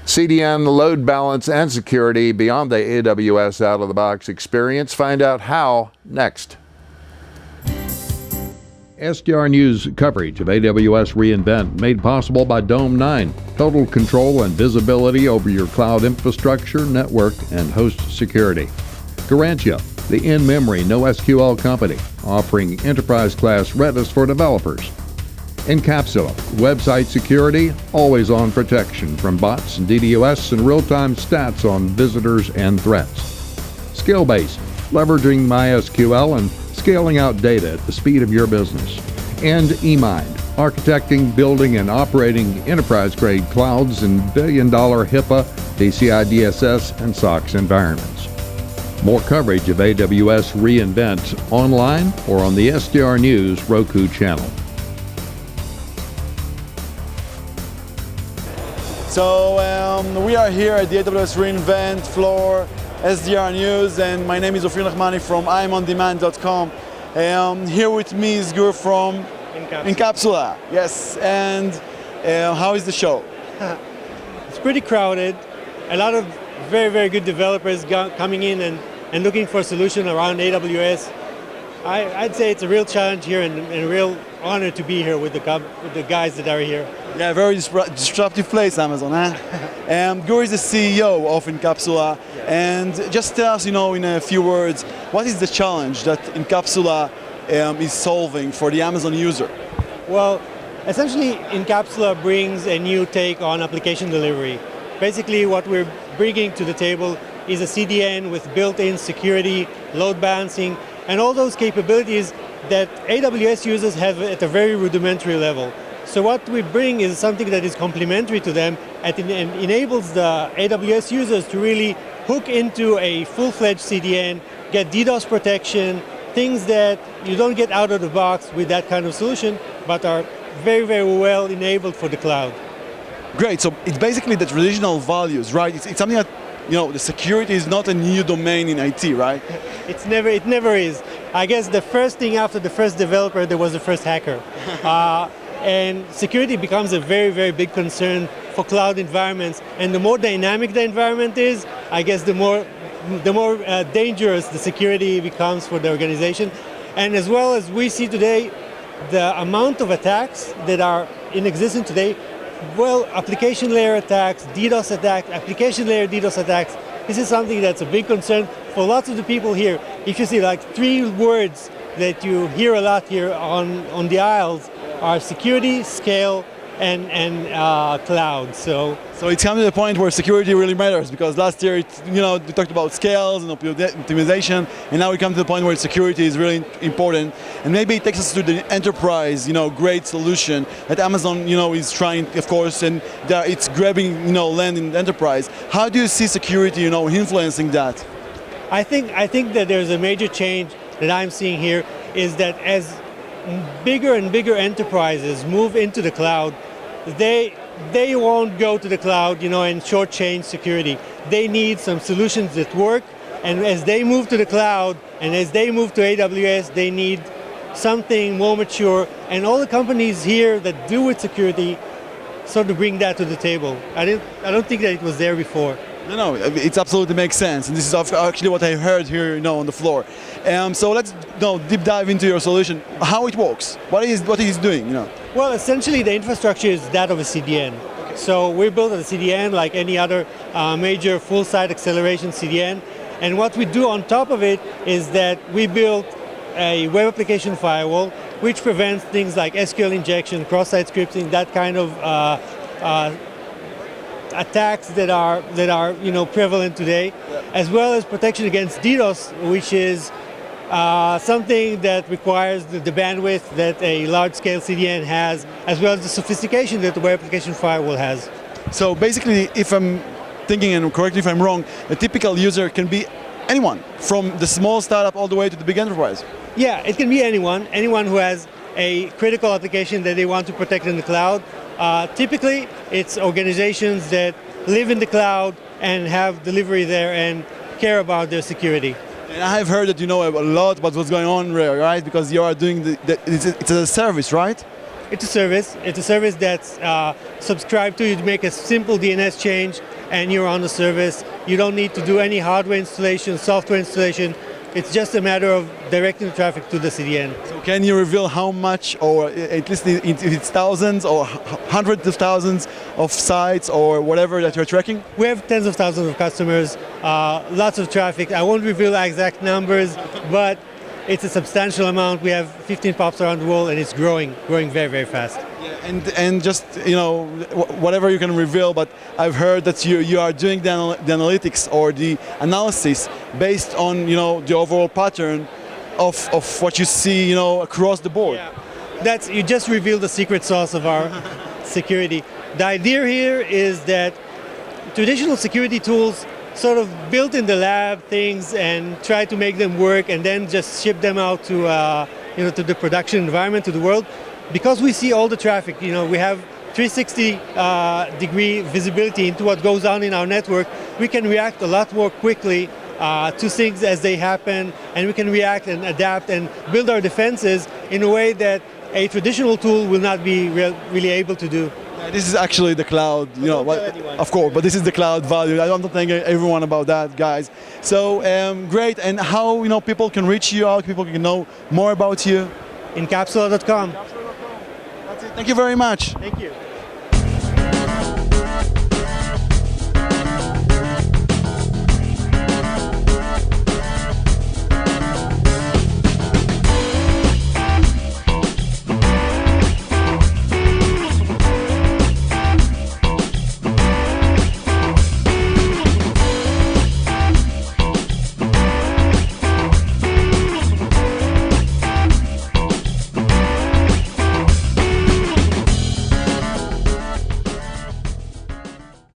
CDN, load balance, and security beyond the AWS out-of-the-box experience. Find out how next. SDR News coverage of AWS reInvent made possible by Dome 9. Total control and visibility over your cloud infrastructure, network, and host security. Garantia, the in-memory NoSQL company, offering enterprise-class Redis for developers. Incapsula, website security, always-on protection from bots and DDOS and real-time stats on visitors and threats. Skill-based, leveraging MySQL and scaling out data at the speed of your business. And eMind, architecting, building, and operating enterprise-grade clouds in billion-dollar HIPAA, PCI DSS, and SOX environments. More coverage of AWS reInvent online or on the SDR News Roku channel. So we are here at the AWS reInvent floor, SDR News, and my name is Ofir Nachmani from imondemand.com. Here with me is Gur from Incapsula. Yes, and how is the show? It's pretty crowded. A lot of very, very good developers coming in and looking for a solution around AWS. I'd say it's a real challenge here and a real honor to be here with the guys that are here. Yeah, very disruptive place, Amazon, huh? Gur is the CEO of Incapsula, and just tell us, in a few words, what is the challenge that Incapsula is solving for the Amazon user? Well, essentially, Incapsula brings a new take on application delivery. Basically, what we're bringing to the table is a CDN with built-in security, load balancing, and all those capabilities that AWS users have at a very rudimentary level. So what we bring is something that is complementary to them and enables the AWS users to really hook into a full-fledged CDN, get DDoS protection, things that you don't get out of the box with that kind of solution, but are very, very well enabled for the cloud. Great, so it's basically the traditional values, right? It's something that, the security is not a new domain in IT, right? It never is. I guess the first thing after the first developer, there was the first hacker. And security becomes a very, very big concern for cloud environments. And the more dynamic the environment is, I guess the more dangerous the security becomes for the organization. And as well as we see today, the amount of attacks that are in existence today, well, application layer attacks, DDoS attacks, application layer DDoS attacks, this is something that's a big concern for lots of the people here. If you see like 3 words that you hear a lot here on the aisles are security, scale, and cloud. So it's come to the point where security really matters, because last year, we talked about scales and optimization, and now we come to the point where security is really important. And maybe it takes us to the enterprise, great solution that Amazon, is trying, of course, and it's grabbing, land in the enterprise. How do you see security, influencing that? I think that there's a major change that I'm seeing here is that as bigger and bigger enterprises move into the cloud, they won't go to the cloud, and shortchange security. They need some solutions that work, and as they move to the cloud and as they move to AWS, they need something more mature. And all the companies here that do with security sort of bring that to the table. I don't think that it was there before. No, it absolutely makes sense, and this is actually what I heard here, on the floor. So let's deep dive into your solution. How it works? What is doing? Well, essentially, the infrastructure is that of a CDN. Okay. So we built a CDN like any other major full-site acceleration CDN, and what we do on top of it is that we built a web application firewall, which prevents things like SQL injection, cross-site scripting, that kind of attacks that are prevalent today, as well as protection against DDoS, which is something that requires the bandwidth that a large-scale CDN has, as well as the sophistication that the web application firewall has. So basically, if I'm thinking, and correct me if I'm wrong, a typical user can be anyone, from the small startup all the way to the big enterprise. Yeah, it can be anyone who has a critical application that they want to protect in the cloud. Typically, it's organizations that live in the cloud and have delivery there and care about their security. And I have heard that you know a lot about what's going on there, right? Because you are doing it's a service, right? It's a service. It's a service that's subscribed to. You make a simple DNS change and you're on the service. You don't need to do any hardware installation, software installation. It's just a matter of directing the traffic to the CDN. So can you reveal how much, or at least if it's thousands or hundreds of thousands of sites or whatever that you're tracking? We have tens of thousands of customers, lots of traffic. I won't reveal exact numbers, but it's a substantial amount. We have 15 POPs around the world, and it's growing very, very fast. Yeah, and just, whatever you can reveal, but I've heard that you are doing the analytics or the analysis based on, the overall pattern of what you see, across the board. Yeah. You just revealed the secret sauce of our security. The idea here is that traditional security tools sort of built in the lab things and try to make them work and then just ship them out to to the production environment, to the world. Because we see all the traffic, we have 360 degree visibility into what goes on in our network, we can react a lot more quickly to things as they happen, and we can react and adapt and build our defenses in a way that a traditional tool will not be really able to do. This is actually the cloud, of course, but this is the cloud value. I don't think everyone about that, guys. So great, and how people can reach you out, people can know more about you? Incapsula.com. That's it. Thank you very much. Thank you.